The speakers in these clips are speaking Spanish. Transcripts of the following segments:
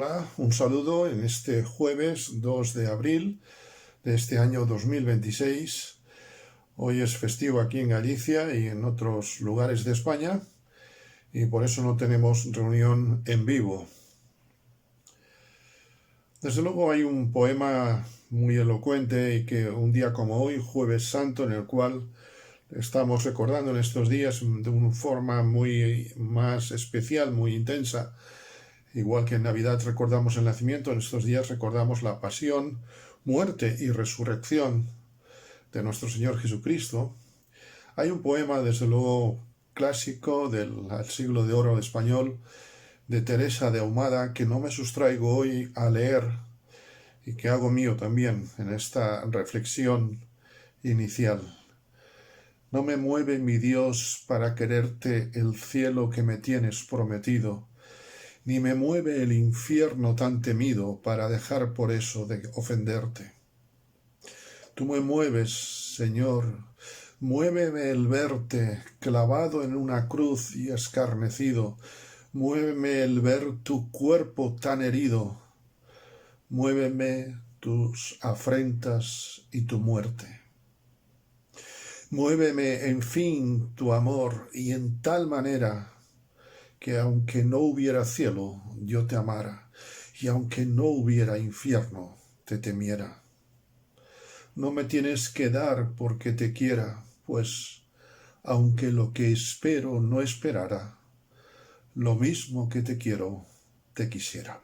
Hola, un saludo en este jueves 2 de abril de este año 2026. Hoy es festivo aquí en Galicia y en otros lugares de España y por eso no tenemos reunión en vivo. Desde luego hay un poema muy elocuente y que un día como hoy, Jueves Santo, en el cual estamos recordando en estos días de una forma muy más especial, muy intensa. Igual que en Navidad recordamos el nacimiento, en estos días recordamos la pasión, muerte y resurrección de nuestro Señor Jesucristo. Hay un poema, desde luego, clásico del siglo de oro español, de Teresa de Ahumada, que no me sustraigo hoy a leer y que hago mío también en esta reflexión inicial. No me mueve, mi Dios, para quererte el cielo que me tienes prometido, ni me mueve el infierno tan temido para dejar por eso de ofenderte. Tú me mueves, Señor, muéveme el verte clavado en una cruz y escarnecido, muéveme el ver tu cuerpo tan herido, muéveme tus afrentas y tu muerte. Muéveme, en fin, tu amor, y en tal manera que aunque no hubiera cielo, yo te amara, y aunque no hubiera infierno, te temiera. No me tienes que dar porque te quiera, pues, aunque lo que espero no esperara, lo mismo que te quiero, te quisiera.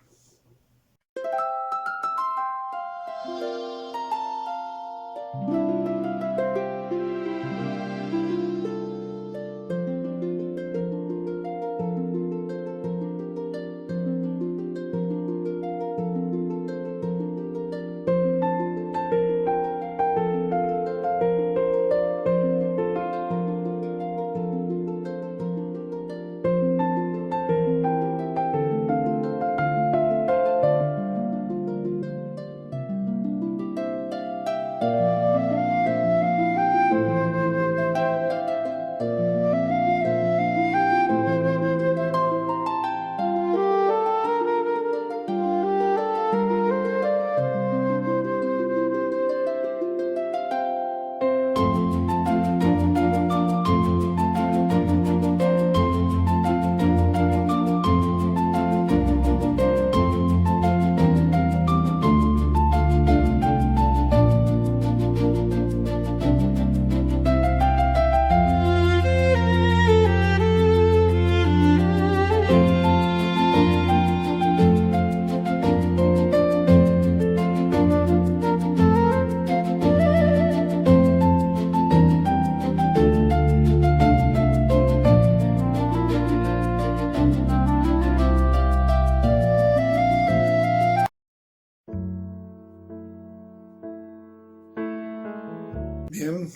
Bien,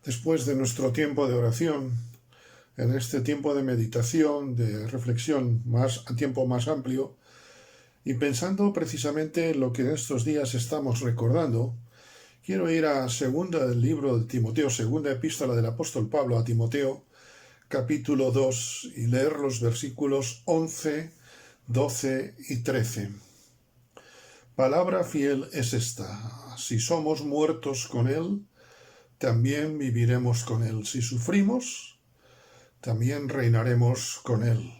después de nuestro tiempo de oración, en este tiempo de meditación, de reflexión a tiempo más amplio, y pensando precisamente en lo que en estos días estamos recordando, quiero ir a segunda del libro de Timoteo, segunda epístola del apóstol Pablo a Timoteo, capítulo 2, y leer los versículos 11, 12 y 13. Palabra fiel es esta: si somos muertos con él, también viviremos con él. Si sufrimos, también reinaremos con él.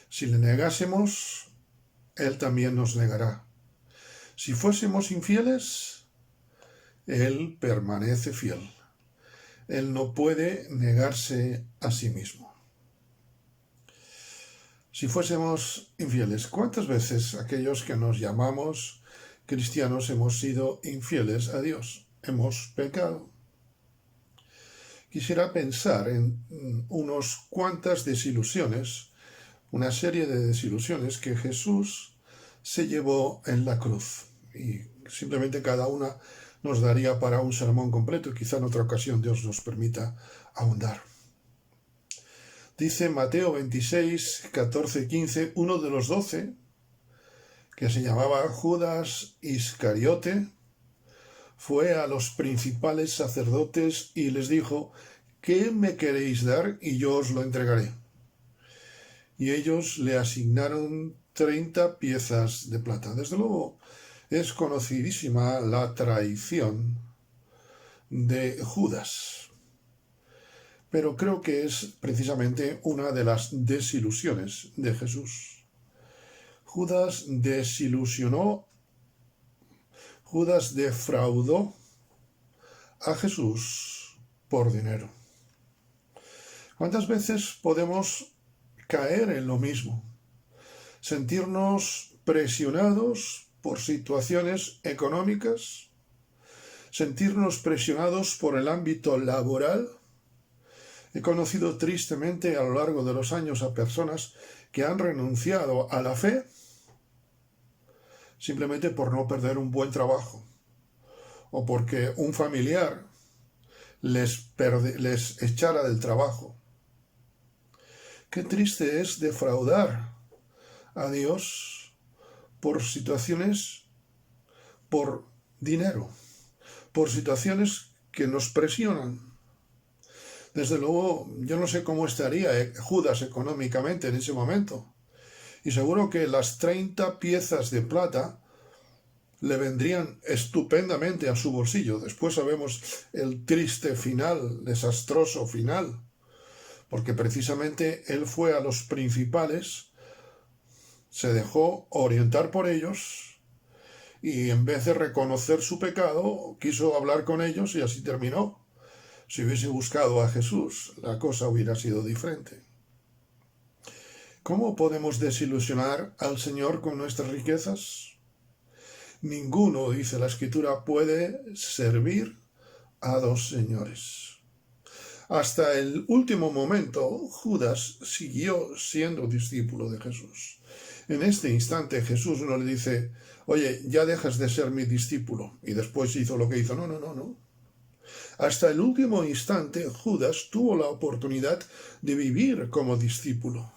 Si le negásemos, él también nos negará. Si fuésemos infieles, él permanece fiel. Él no puede negarse a sí mismo. Si fuésemos infieles, ¿cuántas veces aquellos que nos llamamos cristianos hemos sido infieles a Dios? Hemos pecado. Quisiera pensar en unas cuantas desilusiones, una serie de desilusiones que Jesús se llevó en la cruz. Y simplemente cada una nos daría para un sermón completo y quizá en otra ocasión Dios nos permita ahondar. Dice Mateo 26, 14 y 15, uno de los 12, que se llamaba Judas Iscariote, fue a los principales sacerdotes y les dijo: ¿qué me queréis dar y yo os lo entregaré? Y ellos le asignaron 30 piezas de plata. Desde luego, es conocidísima la traición de Judas, pero creo que es precisamente una de las desilusiones de Jesús. Judas desilusionó, Judas defraudó a Jesús por dinero. ¿Cuántas veces podemos caer en lo mismo? Sentirnos presionados por situaciones económicas, sentirnos presionados por el ámbito laboral. He conocido tristemente a lo largo de los años a personas que han renunciado a la fe simplemente por no perder un buen trabajo o porque un familiar les echara del trabajo. Qué triste es defraudar a Dios por situaciones, por dinero, por situaciones que nos presionan. Desde luego, yo no sé cómo estaría Judas económicamente en ese momento. Y seguro que las 30 piezas de plata le vendrían estupendamente a su bolsillo. Después sabemos el triste final, desastroso final, porque precisamente él fue a los principales, se dejó orientar por ellos y en vez de reconocer su pecado, quiso hablar con ellos y así terminó. Si hubiese buscado a Jesús, la cosa hubiera sido diferente. ¿Cómo podemos desilusionar al Señor con nuestras riquezas? Ninguno, dice la Escritura, puede servir a dos señores. Hasta el último momento, Judas siguió siendo discípulo de Jesús. En este instante Jesús no le dice, oye, ya dejas de ser mi discípulo, y después hizo lo que hizo. No. Hasta el último instante, Judas tuvo la oportunidad de vivir como discípulo.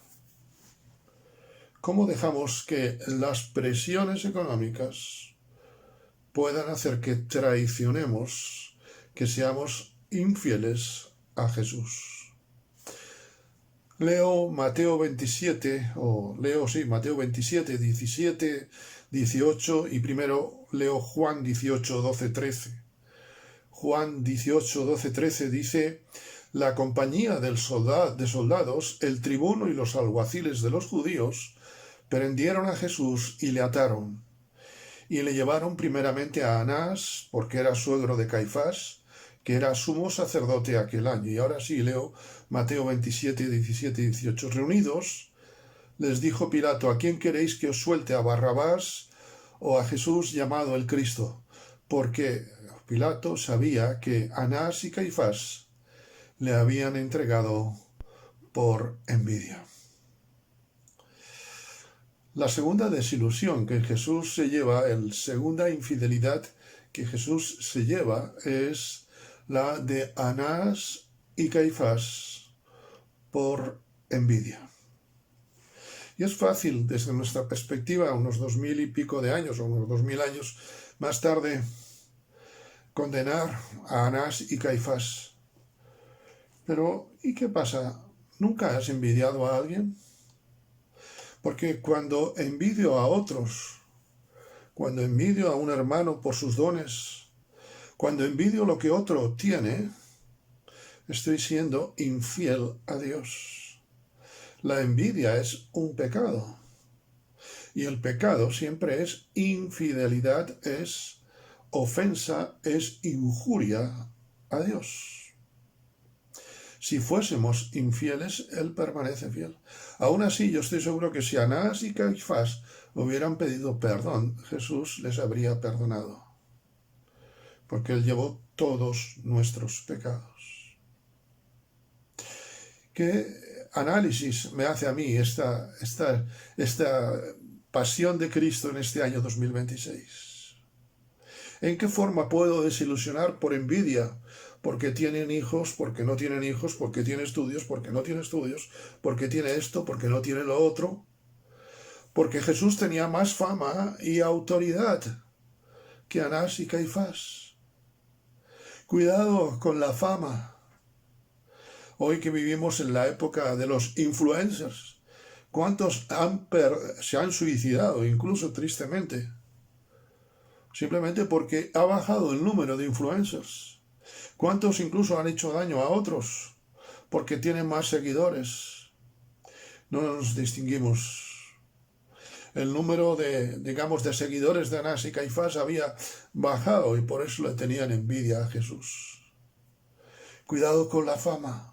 ¿Cómo dejamos que las presiones económicas puedan hacer que traicionemos, que seamos infieles a Jesús? Leo Mateo 27, Mateo 27, 17, 18 y primero leo Juan 18, 12, 13. Juan 18, 12, 13 dice, la compañía de soldados, el tribuno y los alguaciles de los judíos, prendieron a Jesús y le ataron, y le llevaron primeramente a Anás, porque era suegro de Caifás, que era sumo sacerdote aquel año. Y ahora sí leo Mateo 27, 17 y 18. Reunidos, les dijo Pilato, ¿a quién queréis que os suelte, a Barrabás o a Jesús llamado el Cristo? Porque Pilato sabía que Anás y Caifás le habían entregado por envidia. La segunda desilusión que Jesús se lleva, la segunda infidelidad que Jesús se lleva es la de Anás y Caifás por envidia. Y es fácil, desde nuestra perspectiva, unos 2000 y pico de años, o unos 2000 años más tarde, condenar a Anás y Caifás. Pero, ¿y qué pasa? ¿Nunca has envidiado a alguien? Porque cuando envidio a otros, cuando envidio a un hermano por sus dones, cuando envidio lo que otro tiene, estoy siendo infiel a Dios. La envidia es un pecado. Y el pecado siempre es infidelidad, es ofensa, es injuria a Dios. Si fuésemos infieles, Él permanece fiel. Aún así, yo estoy seguro que si Anás y Caifás hubieran pedido perdón, Jesús les habría perdonado. Porque Él llevó todos nuestros pecados. ¿Qué análisis me hace a mí esta pasión de Cristo en este año 2026? ¿En qué forma puedo desilusionar por envidia? Porque tienen hijos, porque no tienen hijos, porque tiene estudios, porque no tiene estudios, porque tiene esto, porque no tiene lo otro. Porque Jesús tenía más fama y autoridad que Anás y Caifás. Cuidado con la fama. Hoy que vivimos en la época de los influencers, ¿Cuántos se han suicidado, incluso tristemente? Simplemente porque ha bajado el número de influencers. ¿Cuántos incluso han hecho daño a otros porque tienen más seguidores? No nos distinguimos. El número de seguidores de Anás y Caifás había bajado y por eso le tenían envidia a Jesús. Cuidado con la fama,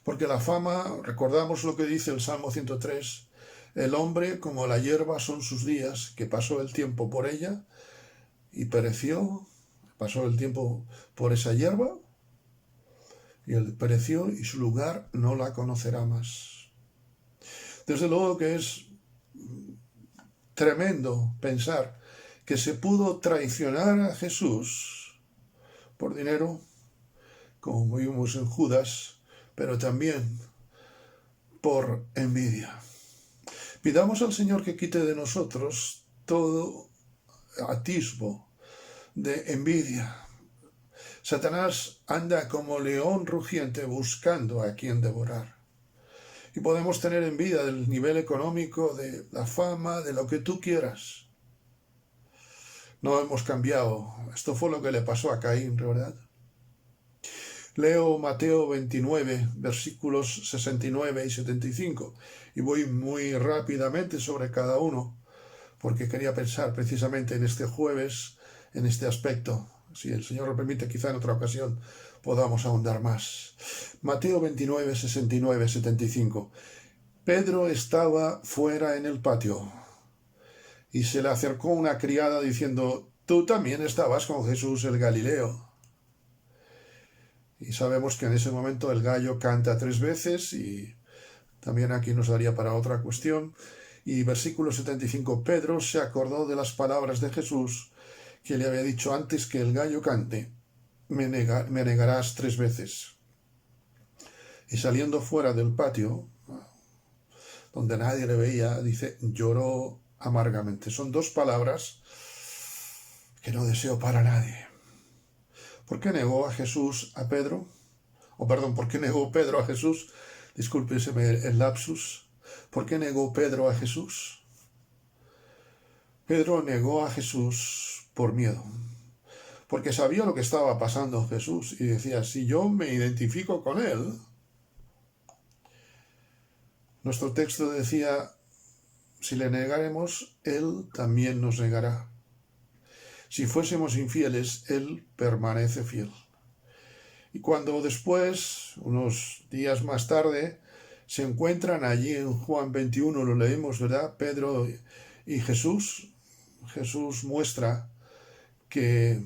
porque la fama, recordamos lo que dice el Salmo 103, el hombre como la hierba son sus días, que pasó el tiempo por ella y pereció, pasó el tiempo por esa hierba y él pereció y su lugar no la conocerá más. Desde luego que es tremendo pensar que se pudo traicionar a Jesús por dinero, como vimos en Judas, pero también por envidia. Pidamos al Señor que quite de nosotros todo atisbo de envidia. Satanás anda como león rugiente buscando a quien devorar. Y podemos tener envidia del nivel económico, de la fama, de lo que tú quieras. No hemos cambiado. Esto fue lo que le pasó a Caín, ¿verdad? Leo Mateo 29, versículos 69 y 75, y voy muy rápidamente sobre cada uno, porque quería pensar precisamente en este jueves, en este aspecto. Si el Señor lo permite, quizá en otra ocasión podamos ahondar más. Mateo 29, 69, 75. Pedro estaba fuera en el patio, y se le acercó una criada diciendo: «Tú también estabas con Jesús el Galileo». Y sabemos que en ese momento el gallo canta 3 veces y también aquí nos daría para otra cuestión. Y versículo 75, Pedro se acordó de las palabras de Jesús que le había dicho: antes que el gallo cante, me negarás 3 veces. Y saliendo fuera del patio, donde nadie le veía, dice, lloró amargamente. Son 2 palabras que no deseo para nadie. ¿Por qué negó a Jesús a Pedro? ¿Por qué negó Pedro a Jesús? Discúlpeseme el lapsus. ¿Por qué negó Pedro a Jesús? Pedro negó a Jesús por miedo, porque sabía lo que estaba pasando Jesús y decía: si yo me identifico con él. Nuestro texto decía: si le negaremos, él también nos negará. Si fuésemos infieles, él permanece fiel. Y cuando después, unos días más tarde, se encuentran allí en Juan 21, lo leemos, ¿verdad? Pedro y Jesús. Jesús muestra que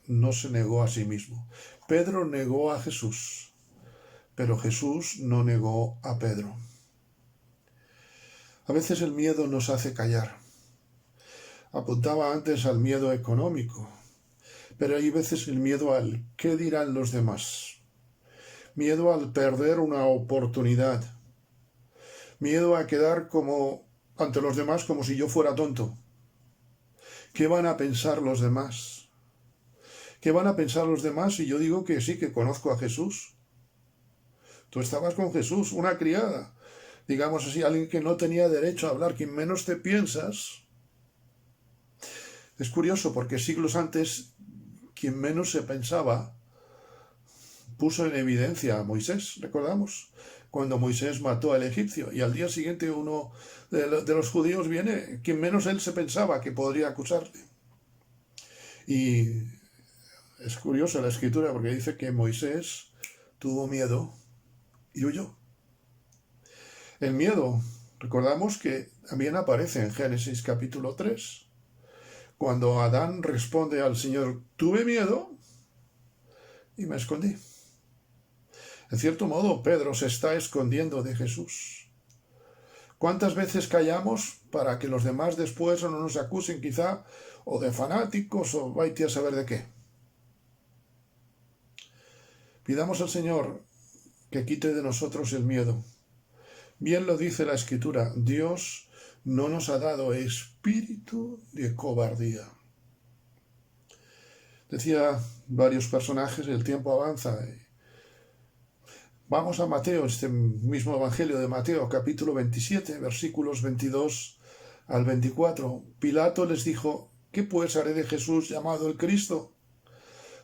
no se negó a sí mismo. Pedro negó a Jesús, pero Jesús no negó a Pedro. A veces el miedo nos hace callar. Apuntaba antes al miedo económico, pero hay veces el miedo al ¿qué dirán los demás? Miedo al perder una oportunidad. Miedo a quedar como ante los demás como si yo fuera tonto. ¿Qué van a pensar los demás? ¿Qué van a pensar los demás si yo digo que sí, que conozco a Jesús? Tú estabas con Jesús, una criada, digamos así, alguien que no tenía derecho a hablar, quien menos te piensas. Es curioso porque siglos antes, quien menos se pensaba, puso en evidencia a Moisés, recordamos, cuando Moisés mató al egipcio, y al día siguiente uno de los judíos viene, quien menos él se pensaba que podría acusarle. Y es curioso la escritura porque dice que Moisés tuvo miedo y huyó. El miedo, recordamos que también aparece en Génesis capítulo 3, cuando Adán responde al Señor: tuve miedo y me escondí. En cierto modo, Pedro se está escondiendo de Jesús. ¿Cuántas veces callamos para que los demás después no nos acusen quizá o de fanáticos o vaya a saber de qué? Pidamos al Señor que quite de nosotros el miedo. Bien lo dice la Escritura: Dios no nos ha dado espíritu de cobardía. Decía varios personajes, el tiempo avanza. Vamos a Mateo, este mismo Evangelio de Mateo, capítulo 27, versículos 22 al 24. Pilato les dijo: ¿Qué pues haré de Jesús llamado el Cristo?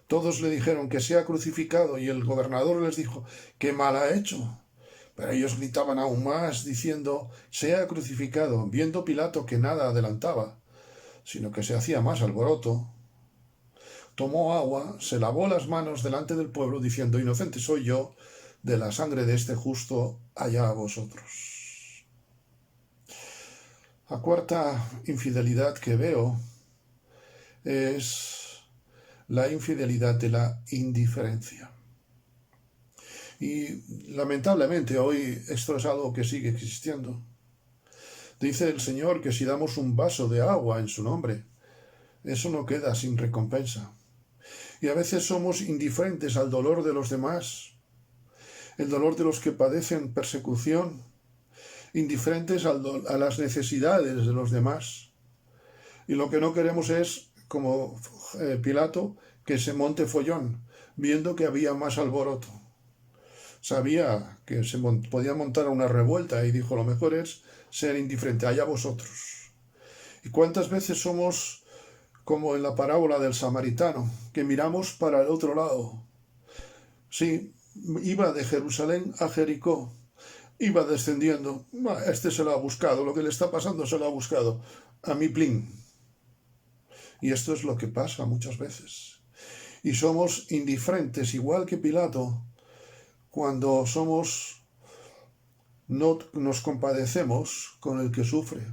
Todos le dijeron que sea crucificado, y el gobernador les dijo: ¿Qué mal ha hecho? Pero ellos gritaban aún más, diciendo: sea crucificado. Viendo Pilato que nada adelantaba, sino que se hacía más alboroto, tomó agua, se lavó las manos delante del pueblo, diciendo: inocente soy yo de la sangre de este justo, allá a vosotros. La cuarta infidelidad que veo es la infidelidad de la indiferencia. Y lamentablemente hoy esto es algo que sigue existiendo. Dice el Señor que si damos un vaso de agua en su nombre, eso no queda sin recompensa. Y a veces somos indiferentes al dolor de los demás, el dolor de los que padecen persecución, indiferentes a las necesidades de los demás. Y lo que no queremos es, como Pilato, que se monte follón, viendo que había más alboroto. Sabía que se podía montar una revuelta y dijo: lo mejor es ser indiferente, allá vosotros. ¿Y cuántas veces somos como en la parábola del samaritano, que miramos para el otro lado? Sí, iba de Jerusalén a Jericó, iba descendiendo. Este se lo ha buscado, lo que le está pasando se lo ha buscado. A mí plin. Y esto es lo que pasa muchas veces. Y somos indiferentes, igual que Pilato, cuando no nos compadecemos con el que sufre,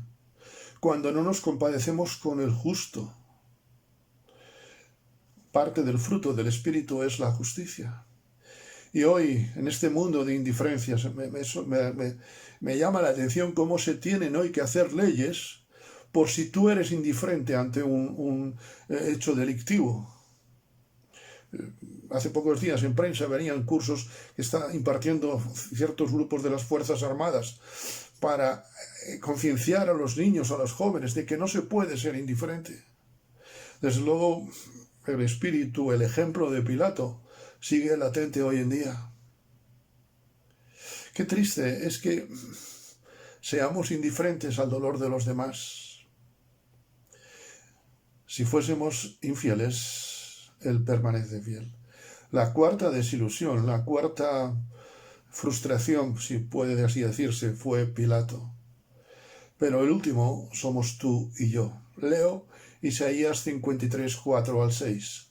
cuando no nos compadecemos con el justo. Parte del fruto del Espíritu es la justicia. Y hoy, en este mundo de indiferencias, me llama la atención cómo se tienen hoy que hacer leyes por si tú eres indiferente ante un hecho delictivo. Hace pocos días en prensa venían cursos que están impartiendo ciertos grupos de las Fuerzas Armadas para concienciar a los niños, a los jóvenes, de que no se puede ser indiferente. Desde luego, el espíritu, el ejemplo de Pilato sigue latente hoy en día. Qué triste es que seamos indiferentes al dolor de los demás. Si fuésemos infieles, Él permanece fiel. La cuarta desilusión, la cuarta frustración, si puede así decirse, fue Pilato. Pero el último somos tú y yo. Leo Isaías 53, 4 al 6.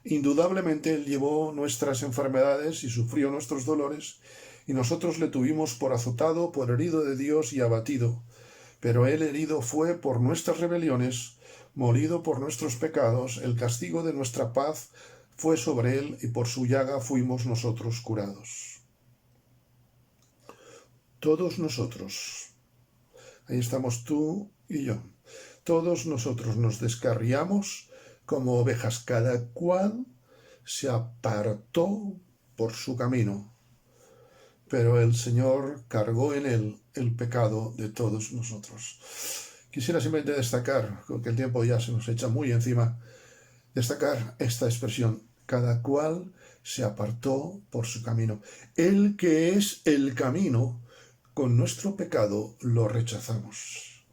Indudablemente Él llevó nuestras enfermedades y sufrió nuestros dolores, y nosotros le tuvimos por azotado, por herido de Dios y abatido. Pero Él herido fue por nuestras rebeliones, molido por nuestros pecados, el castigo de nuestra paz fue sobre Él, y por su llaga fuimos nosotros curados. Todos nosotros, ahí estamos tú y yo, todos nosotros nos descarriamos como ovejas, cada cual se apartó por su camino, pero el Señor cargó en Él el pecado de todos nosotros. Quisiera simplemente destacar, porque el tiempo ya se nos echa muy encima, destacar esta expresión: cada cual se apartó por su camino. El que es el camino, con nuestro pecado lo rechazamos.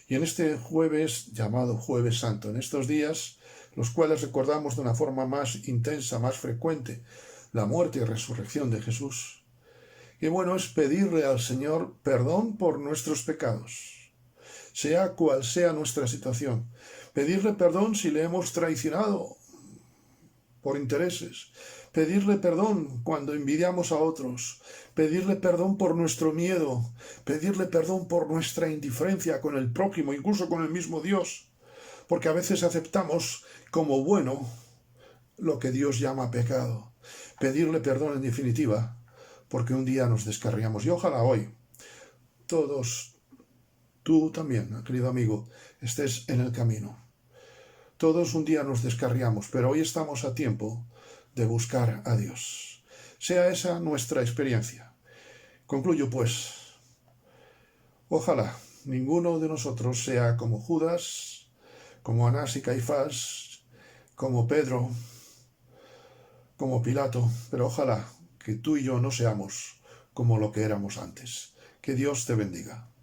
Y en este jueves, llamado Jueves Santo, en estos días, los cuales recordamos de una forma más intensa, más frecuente, la muerte y resurrección de Jesús, qué bueno es pedirle al Señor perdón por nuestros pecados, sea cual sea nuestra situación. Pedirle perdón si le hemos traicionado por intereses. Pedirle perdón cuando envidiamos a otros. Pedirle perdón por nuestro miedo. Pedirle perdón por nuestra indiferencia con el prójimo, incluso con el mismo Dios. Porque a veces aceptamos como bueno lo que Dios llama pecado. Pedirle perdón en definitiva, porque un día nos descarriamos. Y ojalá hoy todos, tú también, querido amigo, estés en el camino. Todos un día nos descarriamos, pero hoy estamos a tiempo de buscar a Dios. Sea esa nuestra experiencia. Concluyo pues. Ojalá ninguno de nosotros sea como Judas, como Anás y Caifás, como Pedro, como Pilato, pero ojalá que tú y yo no seamos como lo que éramos antes. Que Dios te bendiga.